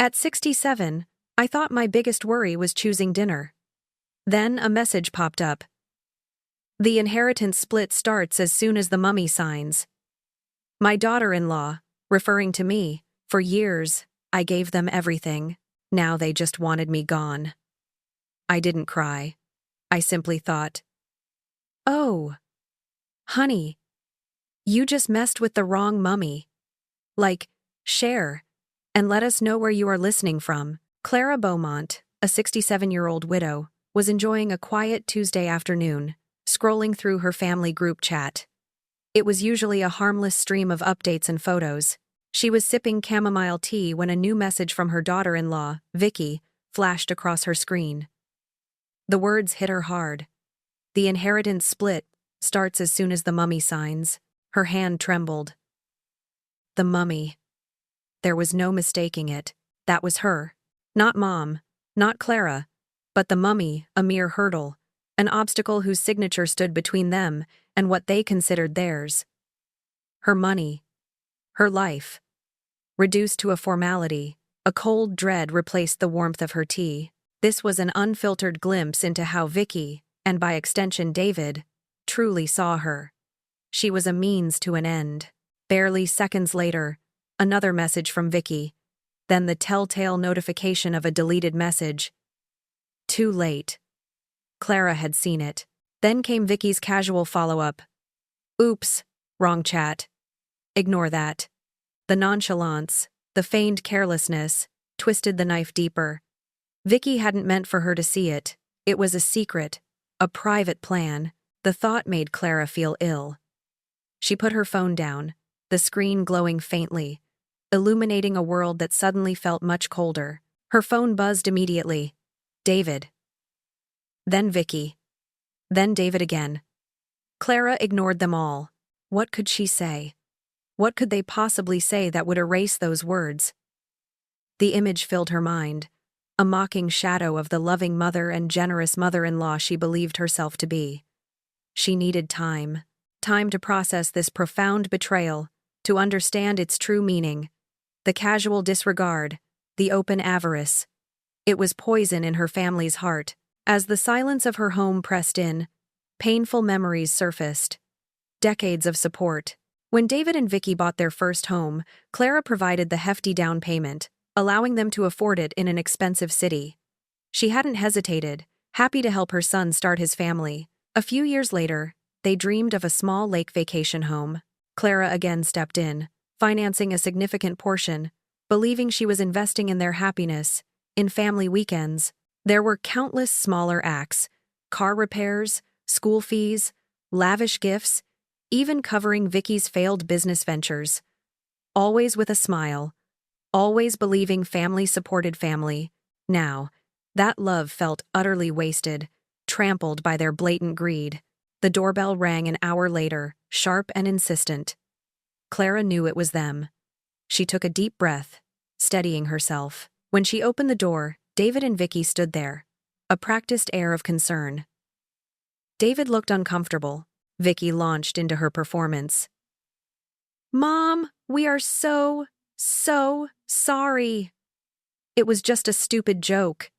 At 67, I thought my biggest worry was choosing dinner. Then a message popped up. The inheritance split starts as soon as the mummy signs. My daughter-in-law, referring to me, for years, I gave them everything. Now they just wanted me gone. I didn't cry. I simply thought, oh, honey, you just messed with the wrong mummy. Like, share, and let us know where you are listening from. Clara Beaumont, a 67-year-old widow, was enjoying a quiet Tuesday afternoon, scrolling through her family group chat. It was usually a harmless stream of updates and photos. She was sipping chamomile tea when a new message from her daughter-in-law, Vicky, flashed across her screen. The words hit her hard. The inheritance split starts as soon as the mummy signs. Her hand trembled. The mummy. There was no mistaking it. That was her. Not Mom, not Clara, but the mummy, a mere hurdle, an obstacle whose signature stood between them and what they considered theirs. Her money. Her life. Reduced to a formality, a cold dread replaced the warmth of her tea. This was an unfiltered glimpse into how Vicky, and by extension David, truly saw her. She was a means to an end. Barely seconds later, another message from Vicky, then the telltale notification of a deleted message. Too late. Clara had seen it. Then came Vicky's casual follow-up. Oops, wrong chat. Ignore that. The nonchalance, the feigned carelessness, twisted the knife deeper. Vicky hadn't meant for her to see it. It was a secret, a private plan. The thought made Clara feel ill. She put her phone down, the screen glowing faintly, illuminating a world that suddenly felt much colder. Her phone buzzed immediately. David. Then Vicky. Then David again. Clara ignored them all. What could she say? What could they possibly say that would erase those words? The image filled her mind, a mocking shadow of the loving mother and generous mother-in-law she believed herself to be. She needed time. Time to process this profound betrayal, to understand its true meaning. The casual disregard, the open avarice. It was poison in her family's heart. As the silence of her home pressed in, painful memories surfaced. Decades of support. When David and Vicky bought their first home, Clara provided the hefty down payment, allowing them to afford it in an expensive city. She hadn't hesitated, happy to help her son start his family. A few years later, they dreamed of a small lake vacation home. Clara again stepped in, financing a significant portion, believing she was investing in their happiness. In family weekends, there were countless smaller acts, car repairs, school fees, lavish gifts, even covering Vicky's failed business ventures. Always with a smile, always believing family supported family. Now, that love felt utterly wasted, trampled by their blatant greed. The doorbell rang an hour later, sharp and insistent. Clara knew it was them. She took a deep breath, steadying herself. When she opened the door, David and Vicky stood there, a practiced air of concern. David looked uncomfortable. Vicky launched into her performance. Mom, we are so sorry. It was just a stupid joke.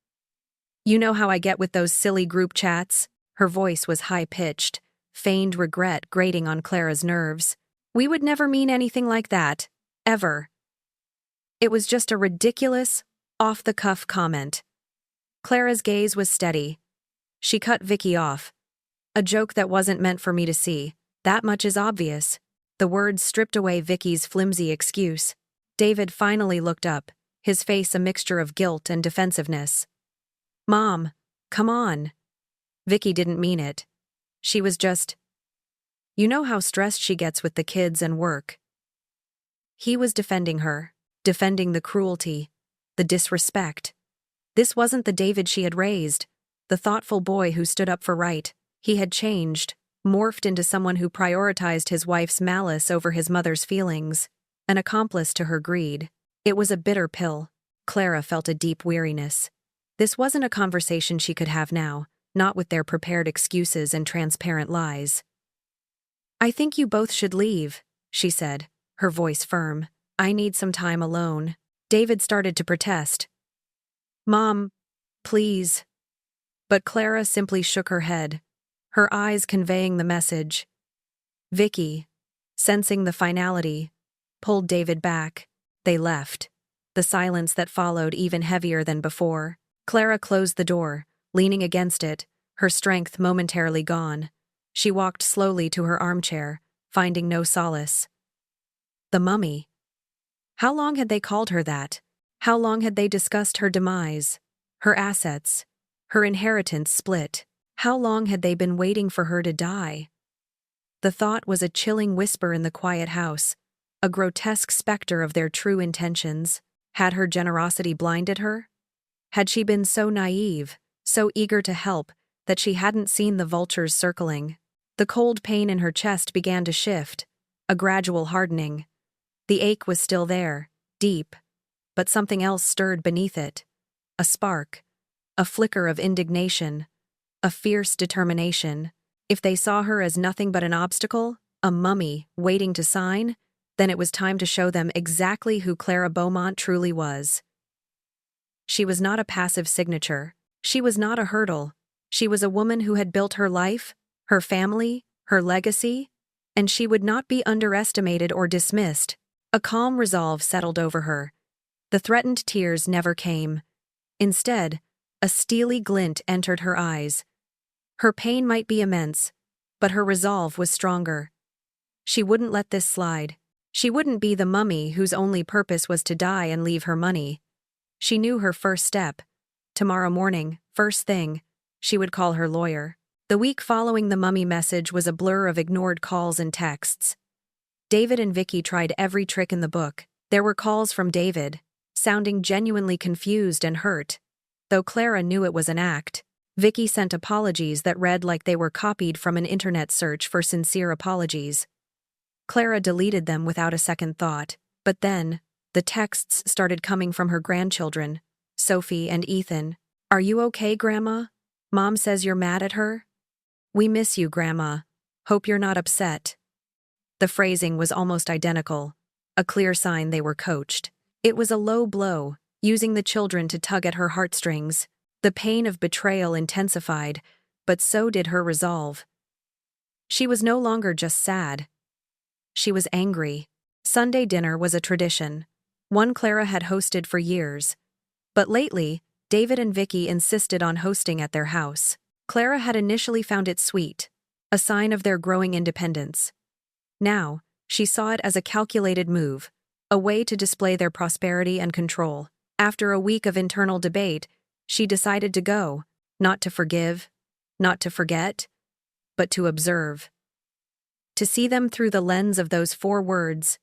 You know how I get with those silly group chats? Her voice was high-pitched, feigned regret grating on Clara's nerves. We would never mean anything like that, ever. It was just a ridiculous, off-the-cuff comment. Clara's gaze was steady. She cut Vicky off. A joke that wasn't meant for me to see. That much is obvious. The words stripped away Vicky's flimsy excuse. David finally looked up, his face a mixture of guilt and defensiveness. Mom, come on. Vicky didn't mean it. She was just... You know how stressed she gets with the kids and work. He was defending her, defending the cruelty, the disrespect. This wasn't the David she had raised, the thoughtful boy who stood up for right. He had changed, morphed into someone who prioritized his wife's malice over his mother's feelings, an accomplice to her greed. It was a bitter pill. Clara felt a deep weariness. This wasn't a conversation she could have now, not with their prepared excuses and transparent lies. I think you both should leave, she said, her voice firm. I need some time alone. David started to protest. "Mom, please." But Clara simply shook her head, her eyes conveying the message. Vicky, sensing the finality, pulled David back. They left, the silence that followed even heavier than before. Clara closed the door, leaning against it, her strength momentarily gone. She walked slowly to her armchair, finding no solace. The mummy. How long had they called her that? How long had they discussed her demise, her assets, her inheritance split? How long had they been waiting for her to die? The thought was a chilling whisper in the quiet house, a grotesque specter of their true intentions. Had her generosity blinded her? Had she been so naive, so eager to help, that she hadn't seen the vultures circling? The cold pain in her chest began to shift, a gradual hardening. The ache was still there, deep, but something else stirred beneath it. A spark, a flicker of indignation, a fierce determination. If they saw her as nothing but an obstacle, a mummy waiting to sign, then it was time to show them exactly who Clara Beaumont truly was. She was not a passive signature. She was not a hurdle. She was a woman who had built her life, her family, her legacy, and she would not be underestimated or dismissed. A calm resolve settled over her. The threatened tears never came. Instead, a steely glint entered her eyes. Her pain might be immense, but her resolve was stronger. She wouldn't let this slide. She wouldn't be the mummy whose only purpose was to die and leave her money. She knew her first step. Tomorrow morning, first thing, she would call her lawyer. The week following the mummy message was a blur of ignored calls and texts. David and Vicky tried every trick in the book. There were calls from David, sounding genuinely confused and hurt, though Clara knew it was an act. Vicky sent apologies that read like they were copied from an internet search for sincere apologies. Clara deleted them without a second thought, but then, the texts started coming from her grandchildren, Sophie and Ethan. "Are you okay, Grandma? Mom says you're mad at her." "We miss you, Grandma. Hope you're not upset." The phrasing was almost identical, a clear sign they were coached. It was a low blow, using the children to tug at her heartstrings. The pain of betrayal intensified, but so did her resolve. She was no longer just sad. She was angry. Sunday dinner was a tradition, one Clara had hosted for years. But lately, David and Vicky insisted on hosting at their house. Clara had initially found it sweet, a sign of their growing independence. Now, she saw it as a calculated move, a way to display their prosperity and control. After a week of internal debate, she decided to go, not to forgive, not to forget, but to observe. To see them through the lens of those 4 words.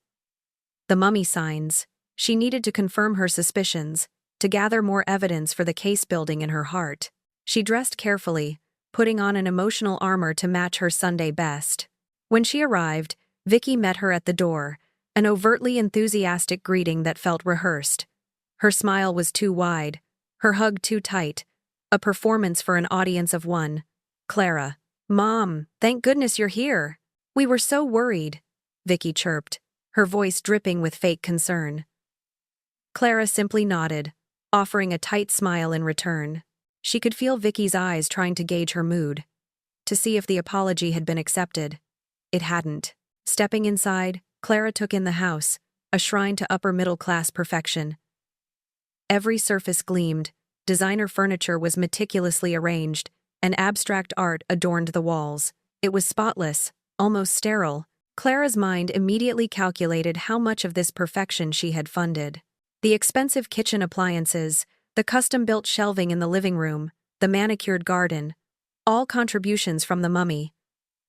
The mummy signs. She needed to confirm her suspicions, to gather more evidence for the case building in her heart. She dressed carefully, putting on an emotional armor to match her Sunday best. When she arrived, Vicky met her at the door, an overtly enthusiastic greeting that felt rehearsed. Her smile was too wide, her hug too tight, a performance for an audience of one. "Clara." "Mom, thank goodness you're here. We were so worried," Vicky chirped, her voice dripping with fake concern. Clara simply nodded, offering a tight smile in return. She could feel Vicky's eyes trying to gauge her mood, to see if the apology had been accepted. It hadn't. Stepping inside, Clara took in the house, a shrine to upper-middle-class perfection. Every surface gleamed, designer furniture was meticulously arranged, and abstract art adorned the walls. It was spotless, almost sterile. Clara's mind immediately calculated how much of this perfection she had funded. The expensive kitchen appliances, the custom-built shelving in the living room, the manicured garden, all contributions from the mummy.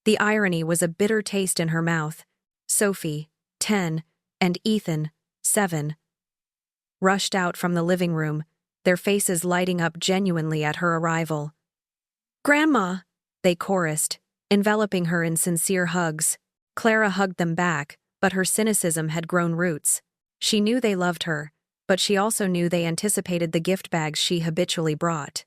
The irony was a bitter taste in her mouth. Sophie, 10, and Ethan, 7, rushed out from the living room, their faces lighting up genuinely at her arrival. "Grandma," they chorused, enveloping her in sincere hugs. Clara hugged them back, but her cynicism had grown roots. She knew they loved her, but she also knew they anticipated the gift bags she habitually brought.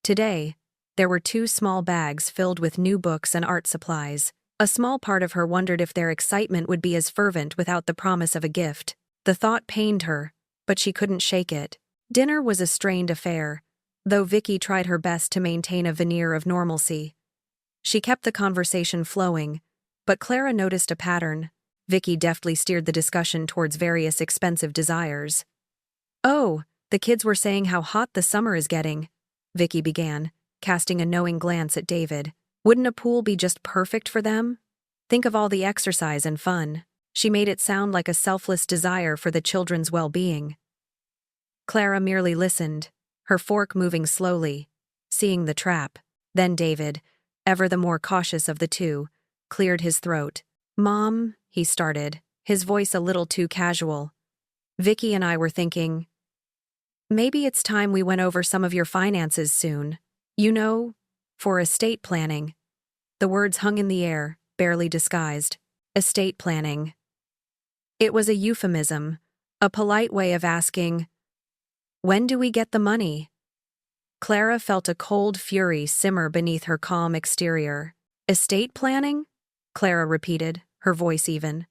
Today, there were 2 small bags filled with new books and art supplies. A small part of her wondered if their excitement would be as fervent without the promise of a gift. The thought pained her, but she couldn't shake it. Dinner was a strained affair, though Vicky tried her best to maintain a veneer of normalcy. She kept the conversation flowing, but Clara noticed a pattern. Vicky deftly steered the discussion towards various expensive desires. "Oh, the kids were saying how hot the summer is getting," Vicky began, casting a knowing glance at David. "Wouldn't a pool be just perfect for them? Think of all the exercise and fun." She made it sound like a selfless desire for the children's well-being. Clara merely listened, her fork moving slowly, seeing the trap. Then David, ever the more cautious of the two, cleared his throat. "Mom," he started, his voice a little too casual. "Vicky and I were thinking, maybe it's time we went over some of your finances soon. You know, for estate planning." The words hung in the air, barely disguised. Estate planning. It was a euphemism, a polite way of asking, "When do we get the money?" Clara felt a cold fury simmer beneath her calm exterior. "Estate planning?" Clara repeated, her voice even.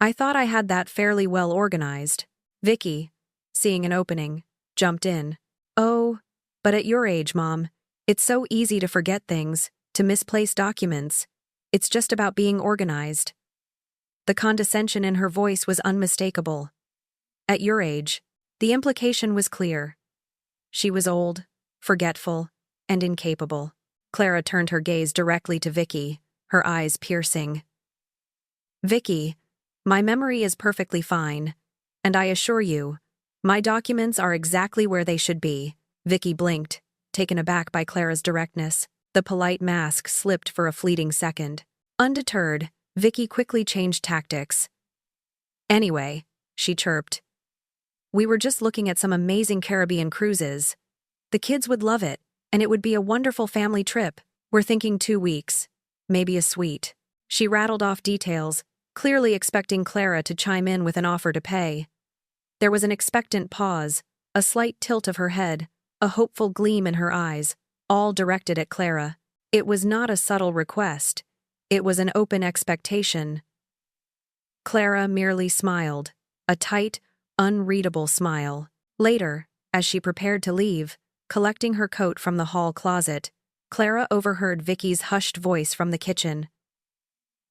"I thought I had that fairly well organized." Vicky, seeing an opening, jumped in. "Oh, but at your age, Mom, it's so easy to forget things, to misplace documents. It's just about being organized." The condescension in her voice was unmistakable. At your age, the implication was clear. She was old, forgetful, and incapable. Clara turned her gaze directly to Vicky, her eyes piercing. "Vicky, my memory is perfectly fine, and I assure you, my documents are exactly where they should be." Vicky blinked, taken aback by Clara's directness. The polite mask slipped for a fleeting second. Undeterred, Vicky quickly changed tactics. "Anyway," she chirped, "we were just looking at some amazing Caribbean cruises. The kids would love it, and it would be a wonderful family trip. We're thinking 2 weeks, maybe a suite." She rattled off details, clearly expecting Clara to chime in with an offer to pay. There was an expectant pause, a slight tilt of her head, a hopeful gleam in her eyes, all directed at Clara. It was not a subtle request. It was an open expectation. Clara merely smiled, a tight, unreadable smile. Later, as she prepared to leave, collecting her coat from the hall closet, Clara overheard Vicky's hushed voice from the kitchen.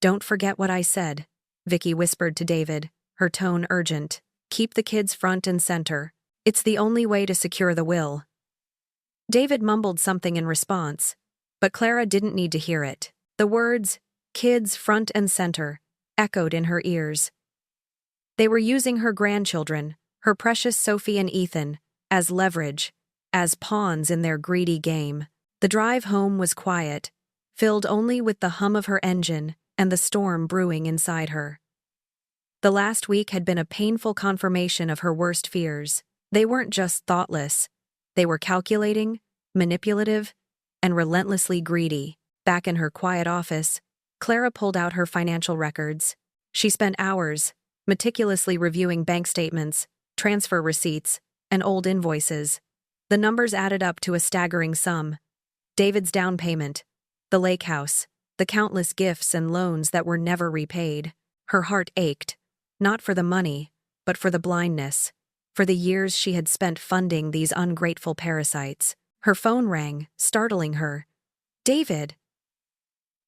"Don't forget what I said," Vicky whispered to David, her tone urgent. "Keep the kids front and center. It's the only way to secure the will." David mumbled something in response, but Clara didn't need to hear it. The words, "kids front and center," echoed in her ears. They were using her grandchildren, her precious Sophie and Ethan, as leverage, as pawns in their greedy game. The drive home was quiet, filled only with the hum of her engine and the storm brewing inside her. The last week had been a painful confirmation of her worst fears. They weren't just thoughtless, they were calculating, manipulative, and relentlessly greedy. Back in her quiet office, Clara pulled out her financial records. She spent hours meticulously reviewing bank statements, transfer receipts, and old invoices. The numbers added up to a staggering sum. David's down payment, the lake house, the countless gifts and loans that were never repaid. Her heart ached, not for the money, but for the blindness, for the years she had spent funding these ungrateful parasites. Her phone rang, startling her. "David."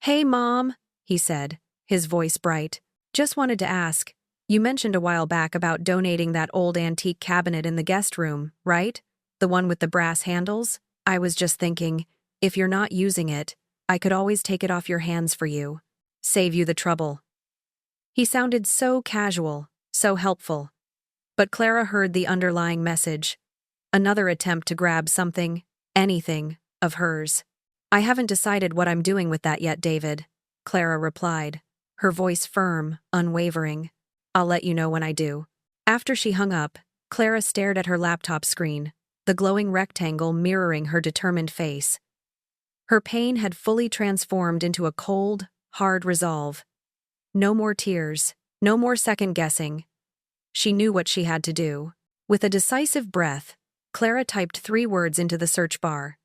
"Hey, Mom," he said, his voice bright. "Just wanted to ask, you mentioned a while back about donating that old antique cabinet in the guest room, right? The one with the brass handles? I was just thinking, if you're not using it, I could always take it off your hands for you. Save you the trouble." He sounded so casual, so helpful. But Clara heard the underlying message. Another attempt to grab something, anything, of hers. "I haven't decided what I'm doing with that yet, David," Clara replied, her voice firm, unwavering. "I'll let you know when I do." After she hung up, Clara stared at her laptop screen, the glowing rectangle mirroring her determined face. Her pain had fully transformed into a cold, hard resolve. No more tears, no more second-guessing. She knew what she had to do. With a decisive breath, Clara typed 3 words into the search bar.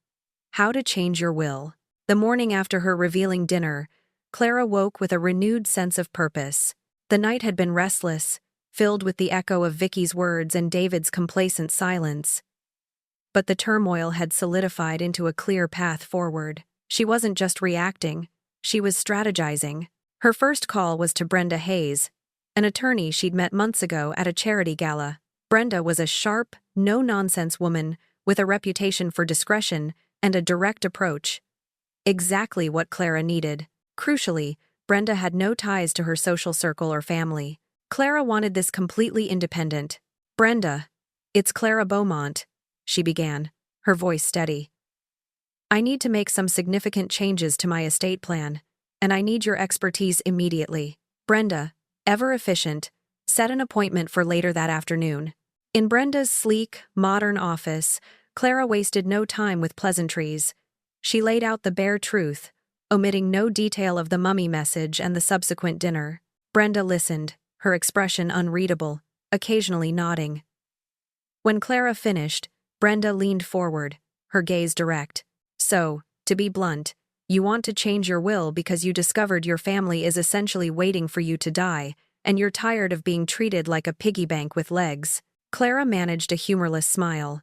How to change your will. The morning after her revealing dinner, Clara woke with a renewed sense of purpose. The night had been restless, filled with the echo of Vicky's words and David's complacent silence. But the turmoil had solidified into a clear path forward. She wasn't just reacting, she was strategizing. Her first call was to Brenda Hayes, an attorney she'd met months ago at a charity gala. Brenda was a sharp, no-nonsense woman with a reputation for discretion and a direct approach. Exactly what Clara needed. Crucially, Brenda had no ties to her social circle or family. Clara wanted this completely independent. "Brenda, it's Clara Beaumont," she began, her voice steady. "I need to make some significant changes to my estate plan, and I need your expertise immediately." Brenda, ever efficient, set an appointment for later that afternoon. In Brenda's sleek, modern office, Clara wasted no time with pleasantries. She laid out the bare truth, omitting no detail of the mummy message and the subsequent dinner. Brenda listened, her expression unreadable, occasionally nodding. When Clara finished, Brenda leaned forward, her gaze direct. "So, to be blunt, you want to change your will because you discovered your family is essentially waiting for you to die, and you're tired of being treated like a piggy bank with legs." Clara managed a humorless smile.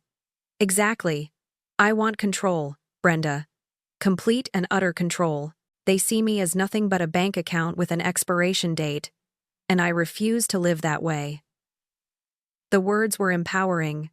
"Exactly. I want control, Brenda. Complete and utter control. They see me as nothing but a bank account with an expiration date, and I refuse to live that way." The words were empowering,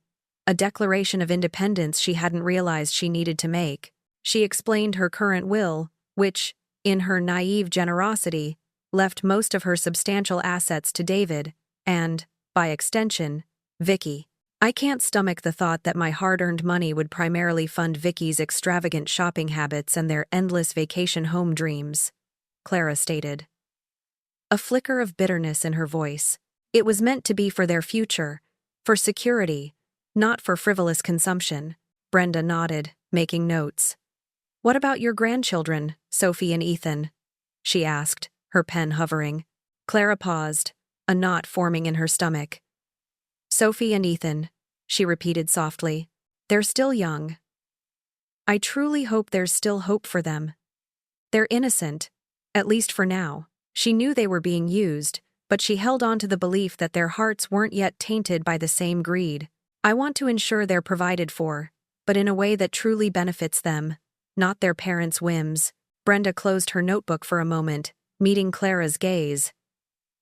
a declaration of independence she hadn't realized she needed to make. She explained her current will, which, in her naive generosity, left most of her substantial assets to David and, by extension, Vicky. "I can't stomach the thought that my hard-earned money would primarily fund Vicky's extravagant shopping habits and their endless vacation home dreams," Clara stated. A flicker of bitterness in her voice. It was meant to be for their future, for security, not for frivolous consumption. Brenda nodded, making notes. "What about your grandchildren, Sophie and Ethan?" she asked, her pen hovering. Clara paused, a knot forming in her stomach. "Sophie and Ethan," she repeated softly. "They're still young. I truly hope there's still hope for them. They're innocent, at least for now." She knew they were being used, but she held on to the belief that their hearts weren't yet tainted by the same greed. "I want to ensure they're provided for, but in a way that truly benefits them, not their parents' whims." Brenda closed her notebook for a moment, meeting Clara's gaze.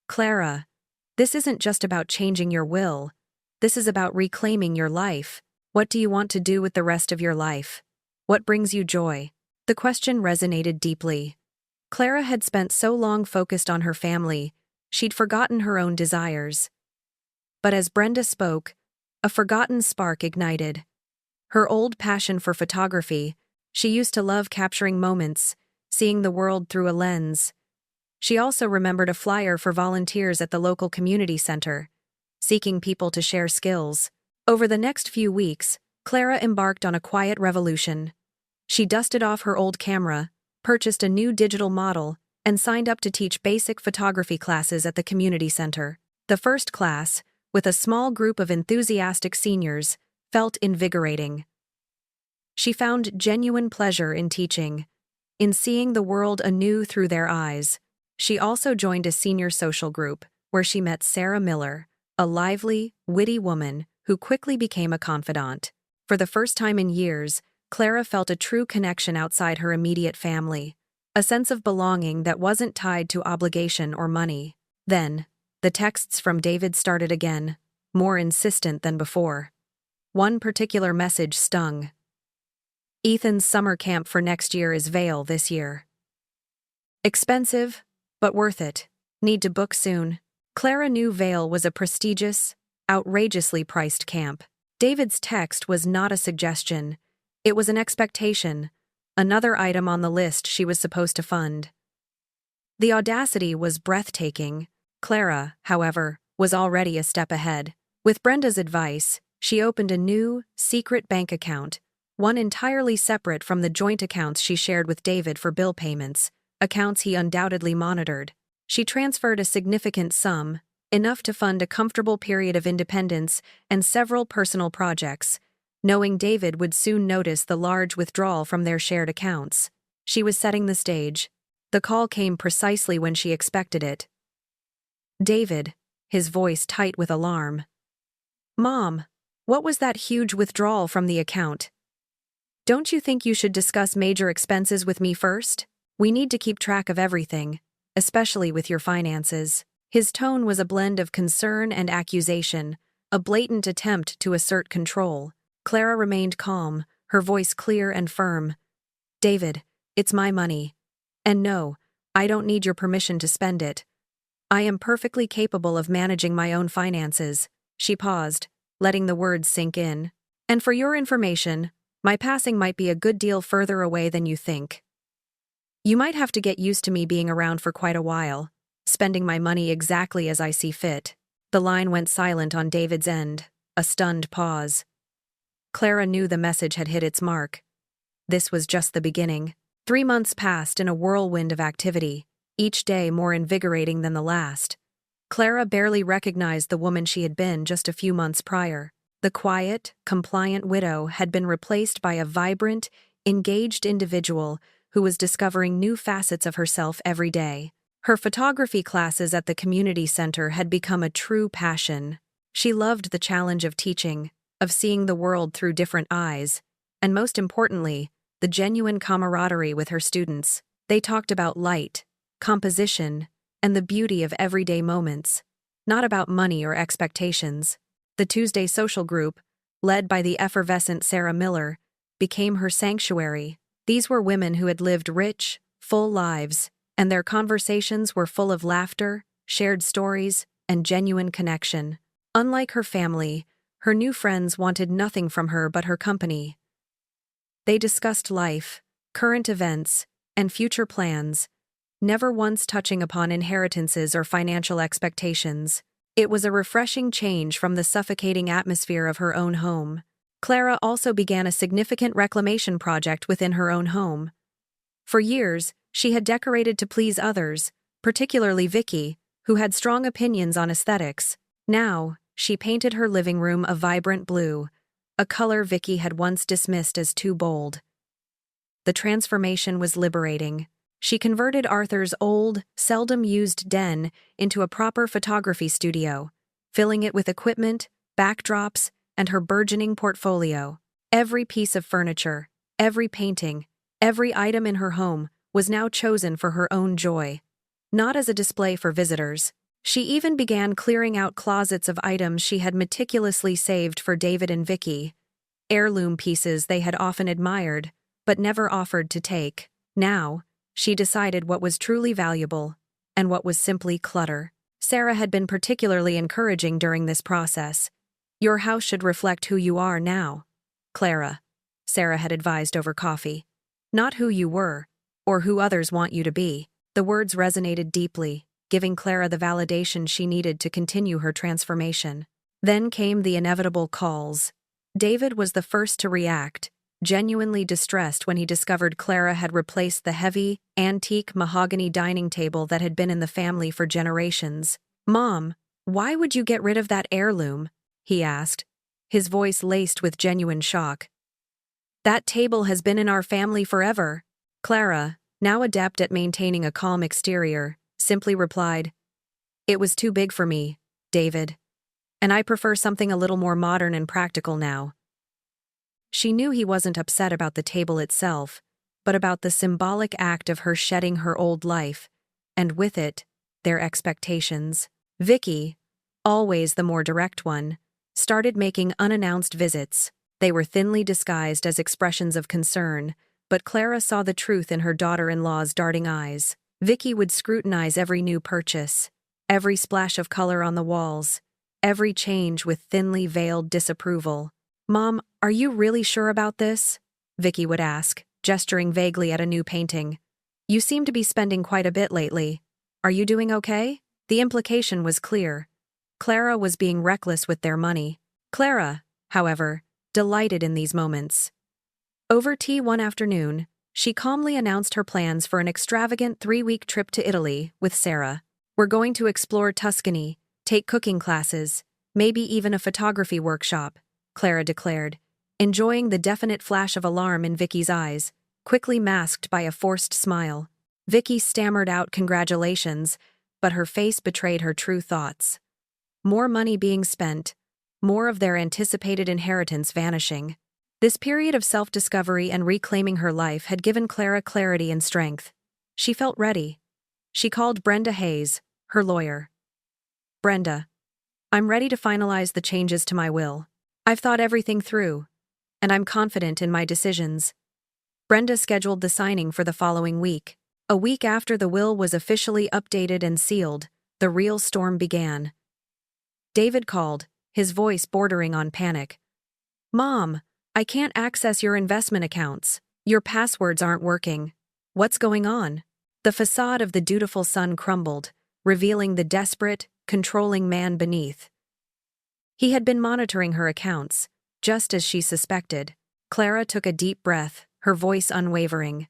"Clara, this isn't just about changing your will. This is about reclaiming your life. What do you want to do with the rest of your life? What brings you joy?" The question resonated deeply. Clara had spent so long focused on her family, she'd forgotten her own desires. But as Brenda spoke, a forgotten spark ignited. Her old passion for photography, she used to love capturing moments, seeing the world through a lens. She also remembered a flyer for volunteers at the local community center, seeking people to share skills. Over the next few weeks, Clara embarked on a quiet revolution. She dusted off her old camera, purchased a new digital model, and signed up to teach basic photography classes at the community center. The first class, with a small group of enthusiastic seniors, felt invigorating. She found genuine pleasure in teaching, in seeing the world anew through their eyes. She also joined a senior social group, where she met Sarah Miller, a lively, witty woman who quickly became a confidant. For the first time in years, Clara felt a true connection outside her immediate family, a sense of belonging that wasn't tied to obligation or money. Then, the texts from David started again, more insistent than before. One particular message stung. "Ethan's summer camp for next year is Vail this year. Expensive, but worth it. Need to book soon." Clara knew Vail was a prestigious, outrageously priced camp. David's text was not a suggestion. It was an expectation, another item on the list she was supposed to fund. The audacity was breathtaking. Clara, however, was already a step ahead. With Brenda's advice, she opened a new, secret bank account, one entirely separate from the joint accounts she shared with David for bill payments, accounts he undoubtedly monitored. She transferred a significant sum, enough to fund a comfortable period of independence and several personal projects, knowing David would soon notice the large withdrawal from their shared accounts. She was setting the stage. The call came precisely when she expected it. "David, his voice tight with alarm. "Mom, what was that huge withdrawal from the account? Don't you think you should discuss major expenses with me first? We need to keep track of everything, especially with your finances." His tone was a blend of concern and accusation, a blatant attempt to assert control. Clara remained calm, her voice clear and firm. "David, it's my money. And no, I don't need your permission to spend it. I am perfectly capable of managing my own finances." She paused, letting the words sink in. "And for your information, my passing might be a good deal further away than you think. You might have to get used to me being around for quite a while, spending my money exactly as I see fit." The line went silent on David's end, a stunned pause. Clara knew the message had hit its mark. This was just the beginning. 3 months passed in a whirlwind of activity, each day more invigorating than the last. Clara barely recognized the woman she had been just a few months prior. The quiet, compliant widow had been replaced by a vibrant, engaged individual who was discovering new facets of herself every day. Her photography classes at the community center had become a true passion. She loved the challenge of teaching, of seeing the world through different eyes, and most importantly, the genuine camaraderie with her students. They talked about light, composition, and the beauty of everyday moments, not about money or expectations. The Tuesday social group, led by the effervescent Sarah Miller, became her sanctuary. These were women who had lived rich, full lives, and their conversations were full of laughter, shared stories, and genuine connection. Unlike her family, her new friends wanted nothing from her but her company. They discussed life, current events, and future plans, never once touching upon inheritances or financial expectations. It was a refreshing change from the suffocating atmosphere of her own home. Clara also began a significant reclamation project within her own home. For years, she had decorated to please others, particularly Vicky, who had strong opinions on aesthetics. Now, she painted her living room a vibrant blue, a color Vicky had once dismissed as too bold. The transformation was liberating. She converted Arthur's old, seldom-used den into a proper photography studio, filling it with equipment, backdrops, and her burgeoning portfolio. Every piece of furniture, every painting, every item in her home was now chosen for her own joy, not as a display for visitors. She even began clearing out closets of items she had meticulously saved for David and Vicky, heirloom pieces they had often admired, but never offered to take. Now, she decided what was truly valuable, and what was simply clutter. Sarah had been particularly encouraging during this process. "Your house should reflect who you are now, Clara," Sarah had advised over coffee. "Not who you were, or who others want you to be." The words resonated deeply, giving Clara the validation she needed to continue her transformation. Then came the inevitable calls. David was the first to react, genuinely distressed when he discovered Clara had replaced the heavy, antique mahogany dining table that had been in the family for generations. "Mom, why would you get rid of that heirloom?" he asked, his voice laced with genuine shock. "That table has been in our family forever." Clara, now adept at maintaining a calm exterior, simply replied, "It was too big for me, David. And I prefer something a little more modern and practical now." She knew he wasn't upset about the table itself, but about the symbolic act of her shedding her old life, and with it, their expectations. Vicky, always the more direct one, started making unannounced visits. They were thinly disguised as expressions of concern, but Clara saw the truth in her daughter-in-law's darting eyes. Vicky would scrutinize every new purchase, every splash of color on the walls, every change with thinly veiled disapproval. "Mom, are you really sure about this?" Vicky would ask, gesturing vaguely at a new painting. "You seem to be spending quite a bit lately. Are you doing okay?" The implication was clear. Clara was being reckless with their money. Clara, however, delighted in these moments. Over tea one afternoon, she calmly announced her plans for an extravagant 3-week trip to Italy with Sarah. "We're going to explore Tuscany, take cooking classes, maybe even a photography workshop," Clara declared, enjoying the definite flash of alarm in Vicky's eyes, quickly masked by a forced smile. Vicky stammered out congratulations, but her face betrayed her true thoughts. more money being spent, more of their anticipated inheritance vanishing. This period of self-discovery and reclaiming her life had given Clara clarity and strength. She felt ready. She called Brenda Hayes, her lawyer. "Brenda, I'm ready to finalize the changes to my will. I've thought everything through, and I'm confident in my decisions." Brenda scheduled the signing for the following week. A week after the will was officially updated and sealed, the real storm began. David called, his voice bordering on panic. "Mom, I can't access your investment accounts. Your passwords aren't working. What's going on?" The facade of the dutiful son crumbled, revealing the desperate, controlling man beneath. He had been monitoring her accounts, just as she suspected. Clara took a deep breath, her voice unwavering.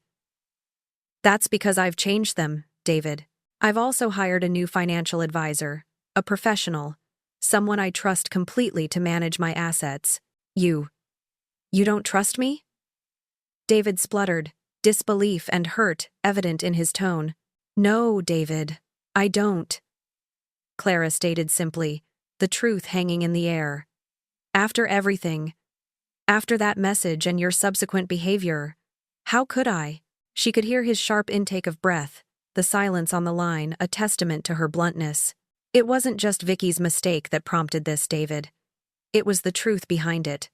"That's because I've changed them, David. I've also hired a new financial advisor, a professional, someone I trust completely to manage my assets. You don't trust me?" David spluttered, disbelief and hurt evident in his tone. "No, David, I don't." Clara stated simply, the truth hanging in the air. "After everything, after that message and your subsequent behavior, how could I?" She could hear his sharp intake of breath, the silence on the line a testament to her bluntness. "It wasn't just Vicky's mistake that prompted this, David. It was the truth behind it.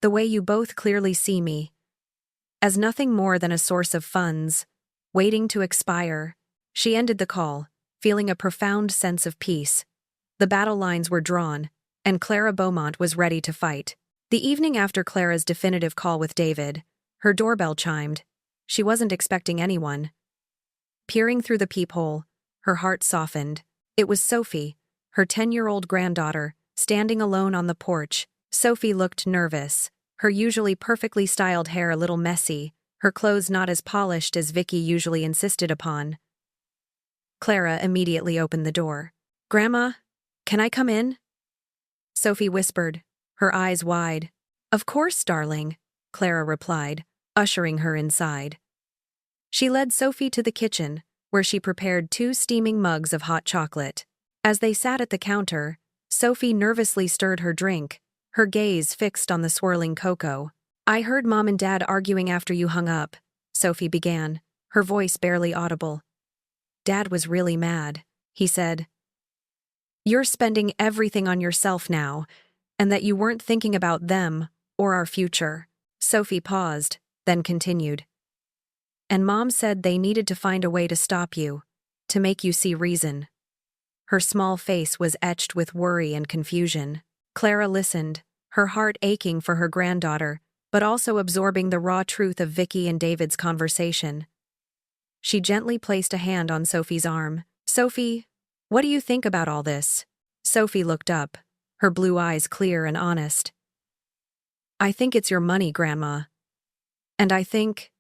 The way you both clearly see me, as nothing more than a source of funds, waiting to expire." She ended the call, feeling a profound sense of peace. The battle lines were drawn, and Clara Beaumont was ready to fight. The evening after Clara's definitive call with David, her doorbell chimed. She wasn't expecting anyone. Peering through the peephole, her heart softened. It was Sophie, her 10-year-old granddaughter, standing alone on the porch. Sophie looked nervous, her usually perfectly styled hair a little messy, her clothes not as polished as Vicky usually insisted upon. Clara immediately opened the door. "Grandma, can I come in?" Sophie whispered, her eyes wide. "Of course, darling," Clara replied, ushering her inside. She led Sophie to the kitchen, where she prepared 2 steaming mugs of hot chocolate. As they sat at the counter, Sophie nervously stirred her drink, her gaze fixed on the swirling cocoa. "I heard Mom and Dad arguing after you hung up," Sophie began, her voice barely audible. "Dad was really mad," he said. "You're spending everything on yourself now, and that you weren't thinking about them or our future." Sophie paused, then continued. "And Mom said they needed to find a way to stop you, to make you see reason." Her small face was etched with worry and confusion. Clara listened, her heart aching for her granddaughter, but also absorbing the raw truth of Vicky and David's conversation. She gently placed a hand on Sophie's arm. "Sophie, what do you think about all this?" Sophie looked up, her blue eyes clear and honest. "I think it's your money, Grandma. And I think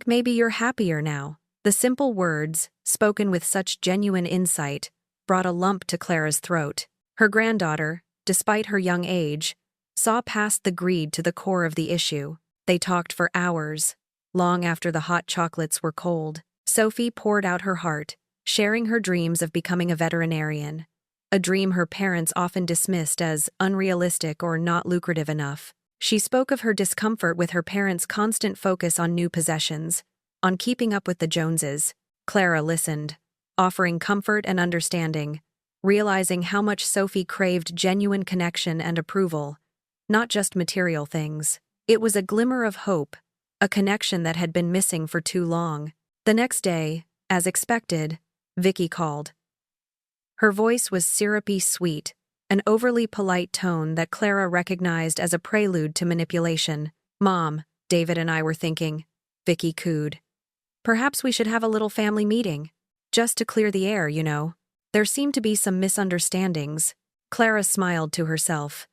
maybe you're happier now." The simple words, spoken with such genuine insight, brought a lump to Clara's throat. Her granddaughter, despite her young age, saw past the greed to the core of the issue. They talked for hours, long after the hot chocolates were cold. Sophie poured out her heart, sharing her dreams of becoming a veterinarian, a dream her parents often dismissed as unrealistic or not lucrative enough. She spoke of her discomfort with her parents' constant focus on new possessions, on keeping up with the Joneses. Clara listened, offering comfort and understanding, realizing how much Sophie craved genuine connection and approval, not just material things. It was a glimmer of hope, a connection that had been missing for too long. The next day, as expected, Vicky called. Her voice was syrupy sweet, an overly polite tone that Clara recognized as a prelude to manipulation. "Mom, David and I were thinking," Vicky cooed. "Perhaps we should have a little family meeting. Just to clear the air, you know. There seem to be some misunderstandings." Clara smiled to herself.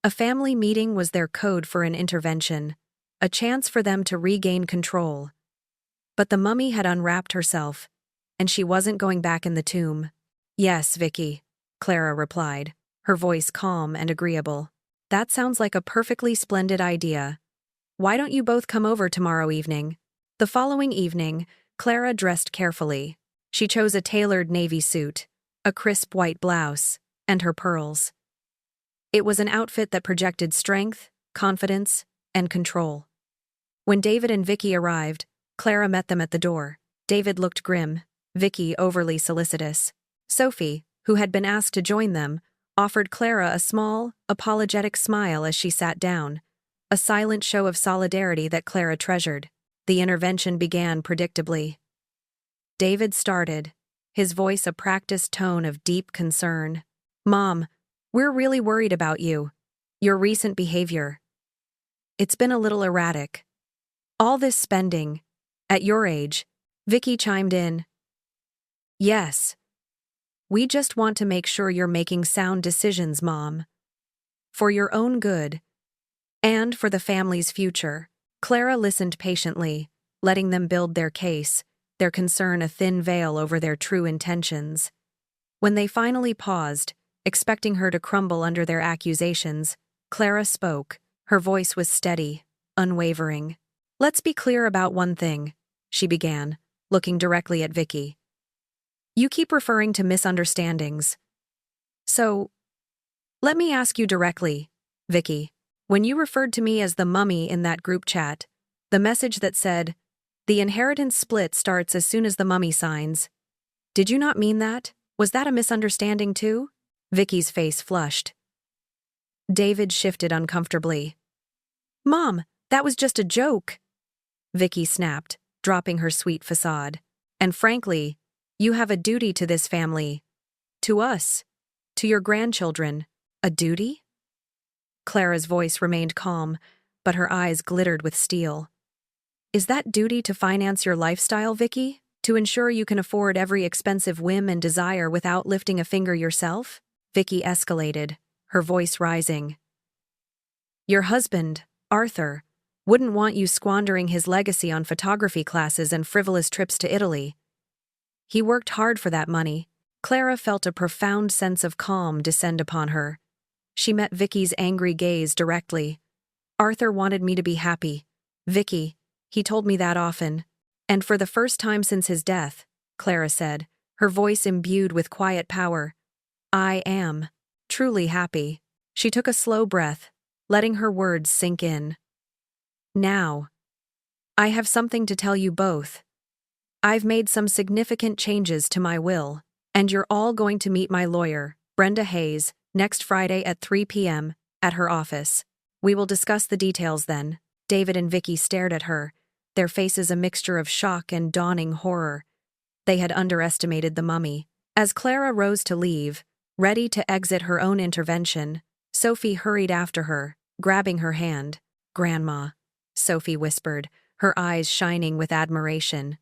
A family meeting was their code for an intervention, a chance for them to regain control. But the mummy had unwrapped herself, and she wasn't going back in the tomb. "Yes, Vicky," Clara replied, her voice calm and agreeable. "That sounds like a perfectly splendid idea. Why don't you both come over tomorrow evening?" The following evening, Clara dressed carefully. She chose a tailored navy suit, a crisp white blouse, and her pearls. It was an outfit that projected strength, confidence, and control. When David and Vicky arrived, Clara met them at the door. David looked grim, Vicky overly solicitous. Sophie, who had been asked to join them, offered Clara a small, apologetic smile as she sat down, a silent show of solidarity that Clara treasured. The intervention began predictably. David started, his voice a practiced tone of deep concern. "Mom, we're really worried about you. Your recent behavior. It's been a little erratic. All this spending. At your age." Vicky chimed in. "Yes. We just want to make sure you're making sound decisions, Mom. For your own good. And for the family's future." Clara listened patiently, letting them build their case, their concern a thin veil over their true intentions. When they finally paused, expecting her to crumble under their accusations, Clara spoke. Her voice was steady, unwavering. "Let's be clear about one thing," she began, looking directly at Vicky. "You keep referring to misunderstandings. So, let me ask you directly, Vicky. When you referred to me as the mummy in that group chat, the message that said, 'The inheritance split starts as soon as the mummy signs,' did you not mean that? Was that a misunderstanding too?" Vicky's face flushed. David shifted uncomfortably. "Mom, that was just a joke," Vicky snapped, dropping her sweet facade. "And frankly, you have a duty to this family. To us. To your grandchildren. A duty?" Clara's voice remained calm, but her eyes glittered with steel. "Is that duty to finance your lifestyle, Vicky? To ensure you can afford every expensive whim and desire without lifting a finger yourself?" Vicky escalated, her voice rising. "Your husband, Arthur, wouldn't want you squandering his legacy on photography classes and frivolous trips to Italy. He worked hard for that money." Clara felt a profound sense of calm descend upon her. She met Vicky's angry gaze directly. "Arthur wanted me to be happy. Vicky, he told me that often. And for the first time since his death," Clara said, her voice imbued with quiet power, "I am truly happy." She took a slow breath, letting her words sink in. "Now, I have something to tell you both. I've made some significant changes to my will, and you're all going to meet my lawyer, Brenda Hayes, next Friday at 3 p.m. at her office. We will discuss the details then." David and Vicky stared at her, their faces a mixture of shock and dawning horror. They had underestimated the mummy. As Clara rose to leave, ready to exit her own intervention, Sophie hurried after her, grabbing her hand. "Grandma," Sophie whispered, her eyes shining with admiration.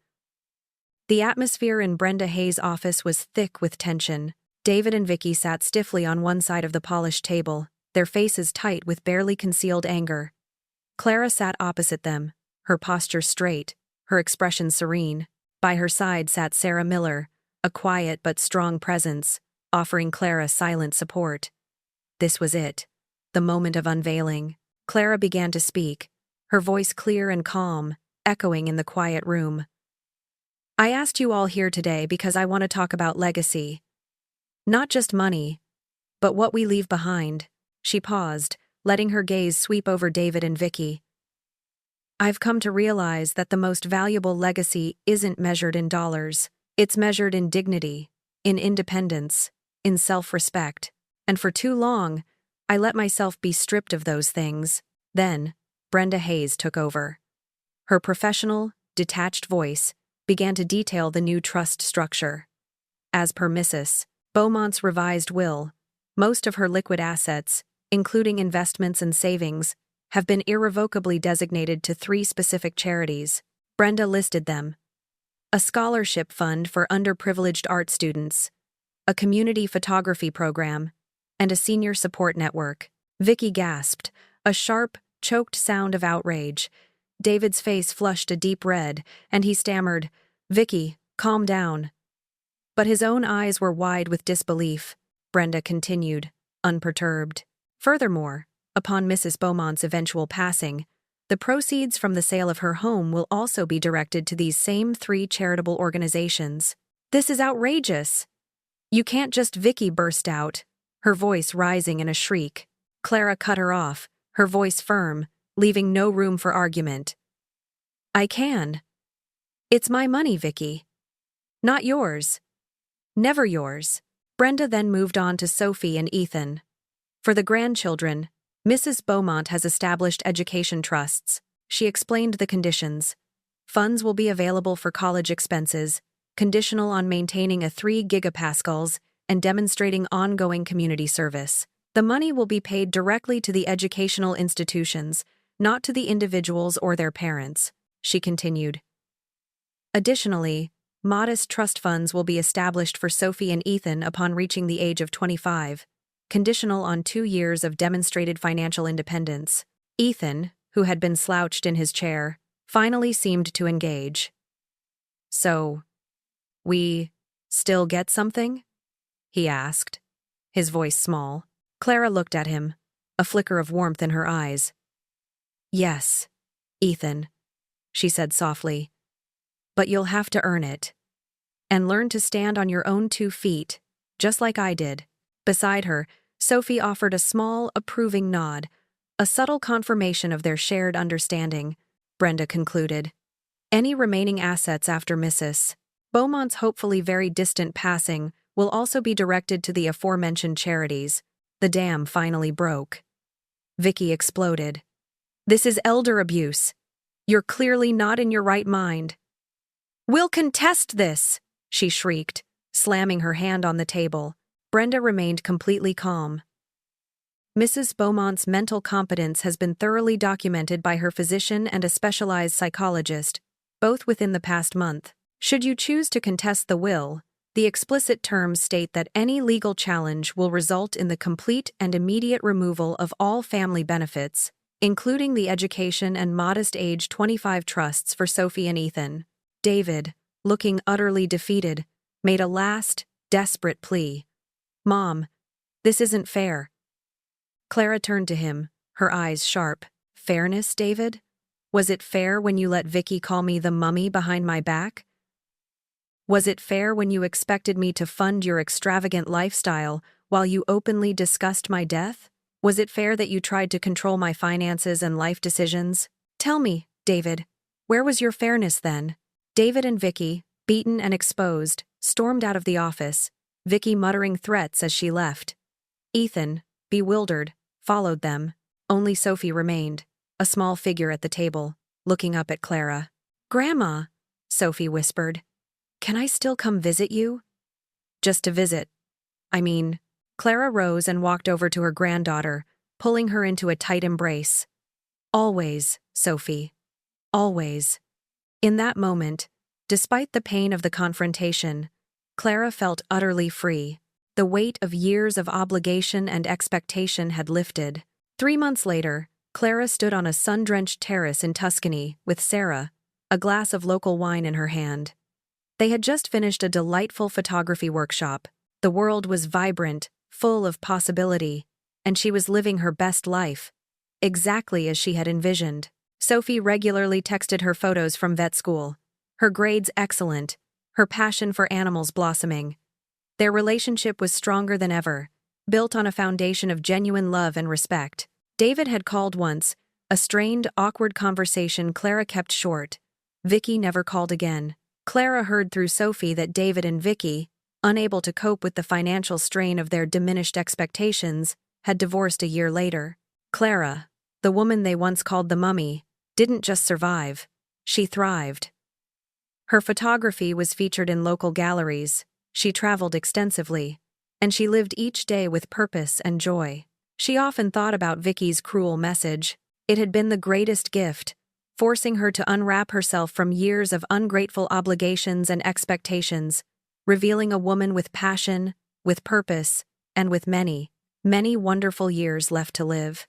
The atmosphere in Brenda Hayes' office was thick with tension. David and Vicky sat stiffly on one side of the polished table, their faces tight with barely concealed anger. Clara sat opposite them, her posture straight, her expression serene. By her side sat Sarah Miller, a quiet but strong presence, offering Clara silent support. This was it, the moment of unveiling. Clara began to speak, her voice clear and calm, echoing in the quiet room. "I asked you all here today because I want to talk about legacy. Not just money, but what we leave behind." She paused, letting her gaze sweep over David and Vicky. "I've come to realize that the most valuable legacy isn't measured in dollars. It's measured in dignity, in independence, in self-respect. And for too long, I let myself be stripped of those things." Then, Brenda Hayes took over. Her professional, detached voice began to detail the new trust structure. As per Mrs. Beaumont's revised will, most of her liquid assets, including investments and savings, have been irrevocably designated to 3 specific charities. Brenda listed them: a scholarship fund for underprivileged art students, a community photography program, and a senior support network. Vicky gasped, a sharp, choked sound of outrage. David's face flushed a deep red, and he stammered, "Vicky, calm down." But his own eyes were wide with disbelief. Brenda continued, unperturbed. "Furthermore, upon Mrs. Beaumont's eventual passing, the proceeds from the sale of her home will also be directed to these same 3 charitable organizations." "This is outrageous!" You can't just Vicky burst out, her voice rising in a shriek. Clara cut her off, her voice firm, leaving no room for argument. I can. It's my money, Vicky. Not yours. Never yours. Brenda then moved on to Sophie and Ethan. For the grandchildren, Mrs. Beaumont has established education trusts. She explained the conditions. Funds will be available for college expenses, conditional on maintaining a 3 gigapascals and demonstrating ongoing community service. The money will be paid directly to the educational institutions, not to the individuals or their parents, she continued. Additionally, modest trust funds will be established for Sophie and Ethan upon reaching the age of 25, conditional on 2 years of demonstrated financial independence. Ethan, who had been slouched in his chair, finally seemed to engage. So, we still get something? He asked, his voice small. Clara looked at him, a flicker of warmth in her eyes. Yes, Ethan, she said softly. But you'll have to earn it. And learn to stand on your own 2 feet, just like I did. Beside her, Sophie offered a small, approving nod, a subtle confirmation of their shared understanding, Brenda concluded. Any remaining assets after Mrs. Beaumont's hopefully very distant passing will also be directed to the aforementioned charities. The dam finally broke. Vicky exploded. This is elder abuse. You're clearly not in your right mind. We'll contest this, she shrieked, slamming her hand on the table. Brenda remained completely calm. Mrs. Beaumont's mental competence has been thoroughly documented by her physician and a specialized psychologist, both within the past month. Should you choose to contest the will, the explicit terms state that any legal challenge will result in the complete and immediate removal of all family benefits, including the education and modest age 25 trusts for Sophie and Ethan. David, looking utterly defeated, made a last, desperate plea. Mom, this isn't fair. Clara turned to him, her eyes sharp. Fairness, David? Was it fair when you let Vicky call me the mummy behind my back? Was it fair when you expected me to fund your extravagant lifestyle while you openly discussed my death? Was it fair that you tried to control my finances and life decisions? Tell me, David, where was your fairness then? David and Vicky, beaten and exposed, stormed out of the office, Vicky muttering threats as she left. Ethan, bewildered, followed them. Only Sophie remained, a small figure at the table, looking up at Clara. Grandma, Sophie whispered. Can I still come visit you? Just to visit. I mean, Clara rose and walked over to her granddaughter, pulling her into a tight embrace. Always, Sophie. Always. In that moment, despite the pain of the confrontation, Clara felt utterly free. The weight of years of obligation and expectation had lifted. 3 months later, Clara stood on a sun-drenched terrace in Tuscany with Sarah, a glass of local wine in her hand. They had just finished a delightful photography workshop. The world was vibrant, full of possibility, and she was living her best life, exactly as she had envisioned. Sophie regularly texted her photos from vet school, her grades excellent, her passion for animals blossoming. Their relationship was stronger than ever, built on a foundation of genuine love and respect. David had called once, a strained, awkward conversation Clara kept short. Vicky never called again. Clara heard through Sophie that David and Vicky, unable to cope with the financial strain of their diminished expectations, had divorced a year later. Clara, the woman they once called the mummy, didn't just survive, she thrived. Her photography was featured in local galleries, she traveled extensively, and she lived each day with purpose and joy. She often thought about Vicky's cruel message. It had been the greatest gift, forcing her to unwrap herself from years of ungrateful obligations and expectations, revealing a woman with passion, with purpose, and with many, many wonderful years left to live.